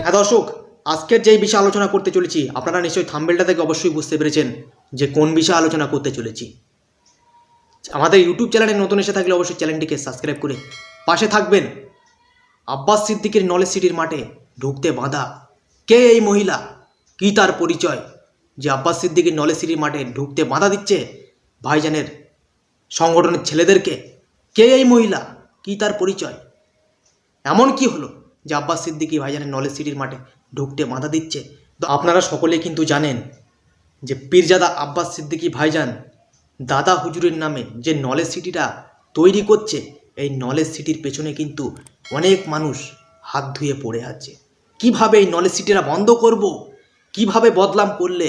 হ্যাঁ দর্শক, আজকের যে বিষয়ে আলোচনা করতে চলেছি আপনারা নিশ্চয়ই থাম্বনেলটা থেকে অবশ্যই বুঝতে পেরেছেন যে কোন বিষয়ে আলোচনা করতে চলেছি। আমাদের ইউটিউব চ্যানেলে নতুন এসে থাকলে অবশ্যই চ্যানেলটিকে সাবস্ক্রাইব করে পাশে থাকবেন। আব্বাস সিদ্দিকীর নলেজ সিটির মাঠে ঢুকতে বাধা, কে এই মহিলা, কী তার পরিচয় যে আব্বাস সিদ্দিকীর নলেজ সিটির মাঠে ঢুকতে বাধা দিচ্ছে ভাইজানের সংগঠনের ছেলেদেরকে? কে এই মহিলা, কী তার পরিচয়? এমন কি হলো যে আব্বাস সিদ্দিকী ভাইজানের নলেজ সিটির মাঠে ঢুকতে বাধা দিচ্ছে? তো আপনারা সকলেই কিন্তু জানেন যে পীরজাদা আব্বাস সিদ্দিকী ভাইজান দাদা হুজুরের নামে যে নলেজ সিটিটা তৈরি করছে, এই নলেজ সিটির পেছনে কিন্তু অনেক মানুষ হাত ধুয়ে পড়ে আছে। কিভাবে এই নলেজ সিটিটা বন্ধ করব, কিভাবে বদনাম করলে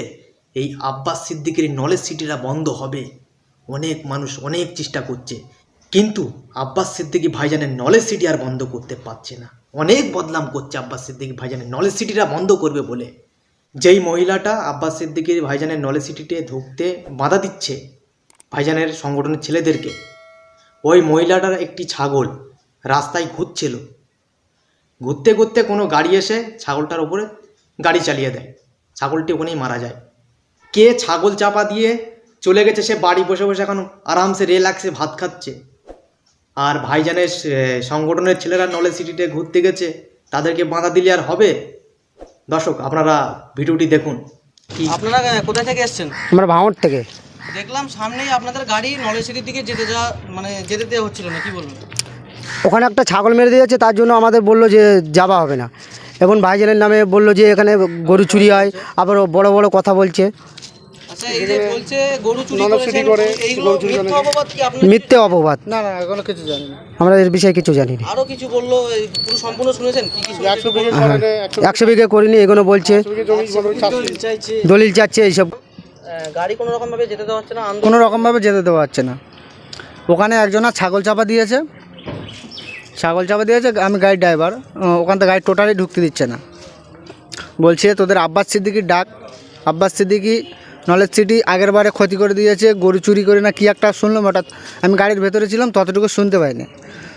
এই আব্বাস সিদ্দিকীর নলেজ সিটিটা বন্ধ হবে, অনেক মানুষ অনেক চেষ্টা করছে, কিন্তু আব্বাস সিদ্দিকী ভাইজানের নলেজ সিটি আর বন্ধ করতে পারছে না। অনেক বদনাম করছে আব্বাস সিদ্দিকী ভাইজানের নলেজ সিটিটা বন্ধ করবে বলে। যেই মহিলাটা আব্বাস সিদ্দিকী ভাইজানের নলেজ সিটিতে ঢুকতে বাধা দিচ্ছে ভাইজানের সংগঠনের ছেলেদেরকে, ওই মহিলাটার একটি ছাগল রাস্তায় ঘুরছিল, ঘুরতে ঘুরতে কোনো গাড়ি এসে ছাগলটার ওপরে গাড়ি চালিয়ে দেয়, ছাগলটি ওখানেই মারা যায়। কে ছাগল চাপা দিয়ে চলে গেছে, সে বাড়ি বসে বসে এখন আরামসে রিল্যাক্সে ভাত খাচ্ছে। আর ভাইজানের সংগঠনের ছেলেরা নলেজ সিটিতে ঘুরতে গেছে, তাদেরকে বাধা দিলে আর হবে? দর্শক আপনারা ভিডিওটি দেখুন। আপনারা কোথা থেকে এসেছেন? আমরা ভাঙড় থেকে। দেখলাম সামনেই আপনাদের গাড়ি নলেজ সিটির দিকে যেতে দেওয়া হচ্ছিল না, কি বলবেন? ওখানে একটা ছাগল মেরে দিয়েছে, তার জন্য আমাদের বললো যে যাওয়া হবে না। এবং ভাইজানের নামে বললো যে এখানে গরু চুরি হয়, আবার বড় বড় কথা বলছে। আচ্ছা, এই যে বলছে গরু চুরি করে, এইগুলো মিথ্যা অপবাদ কি আপনারা? মিথ্যে অপবাদ। না এখনো কিছু জানি না, আমরা এর বিষয়ে কিছু জানি না। আরো কিছু বললো, পুরো সম্পূর্ণ শুনেছেন? কি কি 100 বিঘে করিনি এগুলো বলছে, দলিল চাচ্ছে এইসব। গাড়ি কোনো রকম ভাবে যেতে দেওয়া হচ্ছে না, কোনো রকমভাবে যেতে দেওয়া হচ্ছে না। ওখানে একজনা ছাগল চাপা দিয়েছে, আমি গাড়ির ড্রাইভার, ওখান থেকে গাড়ি টোটালি ঢুকতে দিচ্ছে না। বলছে তোদের আব্বাস সিদ্দিকির ডাক, আব্বাস সিদ্দিকী নলেজ সিটি আগের বারে ক্ষতি করে দিয়েছে, গরু চুরি করে না কি একটা শুনলাম, হঠাৎ আমি গাড়ির ভেতরে ছিলাম, ততটুকু শুনতে পাইনি।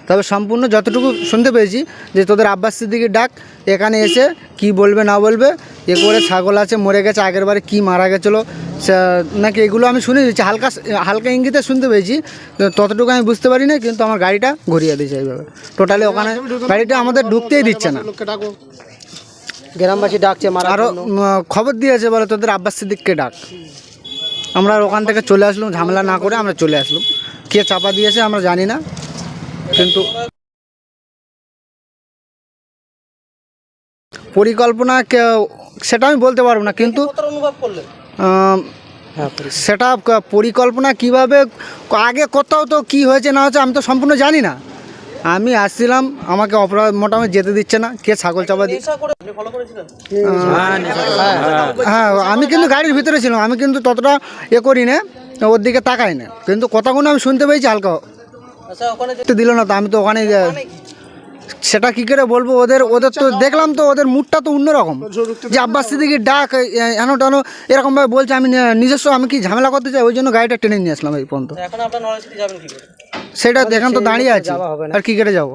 তবে সম্পূর্ণ যতটুকু শুনতে পেয়েছি যে তোদের আব্বাস সিদ্দিকীর ডাক, এখানে এসে কি বলবে না বলবে, এ করে ছাগল আছে মরে গেছে, আগের বারে কী মারা গেছিলো নাকি, এগুলো আমি শুনে দিচ্ছি, হালকা ইঙ্গিতে শুনতে পেয়েছি, ততটুকু আমি বুঝতে পারি না। কিন্তু আমার গাড়িটা ঘুরিয়ে দিয়েছে এইভাবে টোটালি, ওখানে গাড়িটা আমাদের ঢুকতেই দিচ্ছে না। গ্রামবাসী ডাকছে, আরও খবর দিয়েছে বলে তোদের আব্বাস সিদ্দিককে ডাক। আমরা ওখান থেকে চলে আসলাম, ঝামেলা না করে আমরা চলে আসলাম। কে চাপা দিয়েছে আমরা জানি না, কিন্তু পরিকল্পনা সেটা আমি বলতে পারবো না। কিন্তু অনুভব করলেন সেটা পরিকল্পনা কিভাবে আগে কোথাও তো কি হয়েছে না হয়েছে আমি তো সম্পূর্ণ জানি না। আমি আসছিলাম, আমাকে অপরাধ মোটামুটি যেতে দিচ্ছে না। কে ছাগল চাপা দিয়ে, হ্যাঁ আমি কিন্তু গাড়ির ভিতরে ছিলাম, আমি কিন্তু ততটা করি না, ওর দিকে তাকাই না, কিন্তু কথাগুলো আমি শুনতে পেয়েছি হালকা। দিল না তো, আমি তো ওখানে সেটা কী করে বলবো, ওদের তো দেখলাম তো ওদের মুডটা তো অন্যরকম, যে আব্বাস সিদ্দিকীর ডাক এনো টানো এরকমভাবে বলছে। আমি নিজস্ব আমি কি ঝামেলা করতে চাই, ওই জন্য গাড়িটা টেনে নিয়ে আসলাম এই পর্যন্ত। সেটা দেখেন তো দাঁড়িয়ে আছি, আর কী করে যাবো।